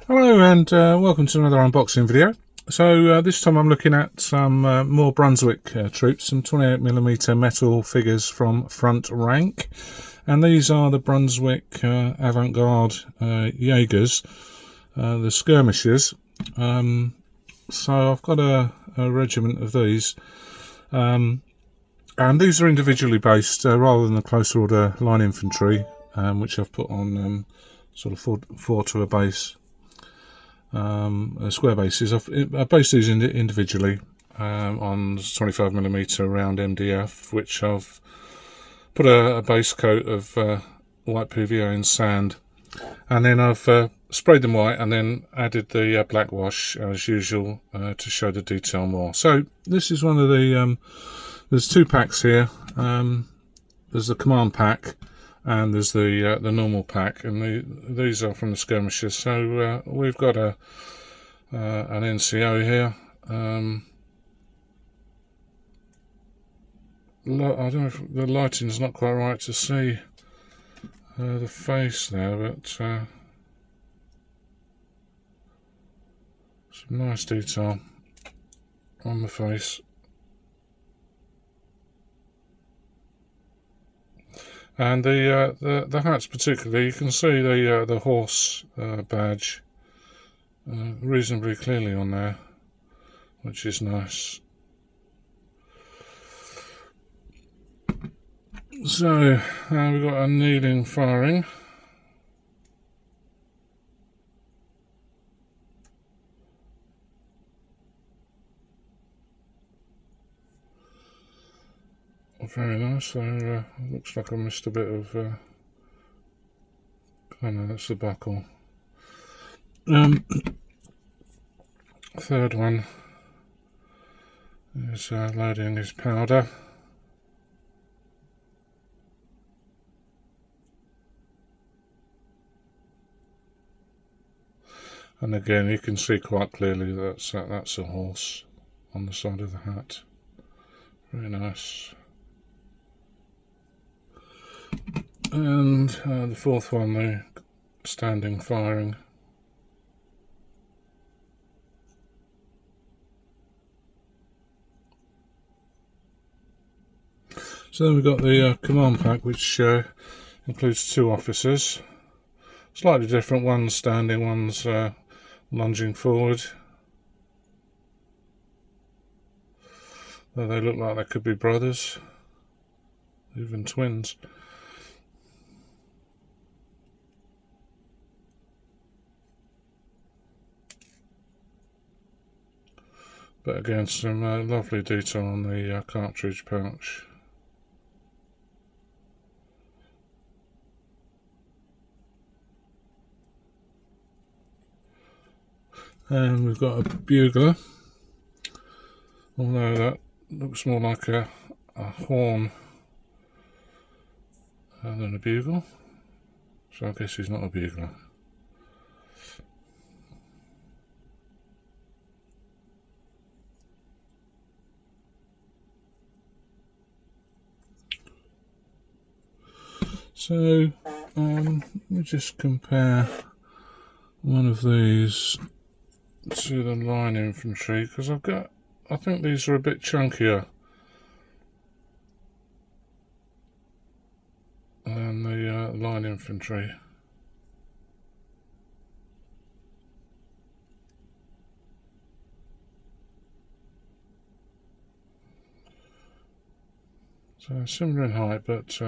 Hello and welcome to another unboxing video. So this time I'm looking at some more Brunswick troops, some 28mm metal figures from front rank, and these are the Brunswick Avantgarde Jagers, the skirmishers. So I've got a regiment of these, and these are individually based rather than the close order line infantry, which I've put on sort of four to a base. Square bases. I've based these individually on 25mm round MDF, which I've put a base coat of white PVA and sand, and then I've sprayed them white and then added the black wash as usual to show the detail more. So this is one of the there's two packs here. There's the command pack and there's the normal pack, and these are from the skirmishers. So we've got an NCO here. I don't know if the lighting's not quite right to see the face there, but some nice detail on the face. And the hats particularly, you can see the horse badge reasonably clearly on there, which is nice. So we've got a kneeling firing. Very nice. There looks like I missed a bit of oh no, that's the buckle. Third one is loading his powder. And again, you can see quite clearly that's a horse on the side of the hat. Very nice. And the fourth one, the standing firing. So then we've got the command pack, which includes two officers. Slightly different, one's standing, one's lunging forward. Though they look like they could be brothers, even twins. But again, some lovely detail on the cartridge pouch. And we've got a bugler, although that looks more like a horn than a bugle, so I guess he's not a bugler. So let me just compare one of these to the line infantry, because I think these are a bit chunkier than the line infantry. So similar in height, but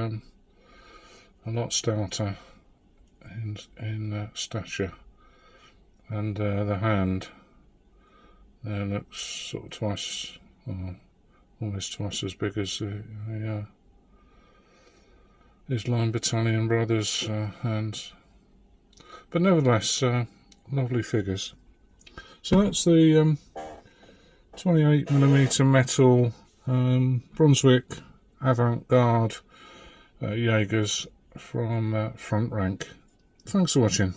a lot stouter in stature. And the hand there looks sort of twice, almost twice as big as his line battalion brothers' hands. But nevertheless, lovely figures. So that's the 28mm metal Brunswick Avantgarde Jagers from front rank. Thanks for watching.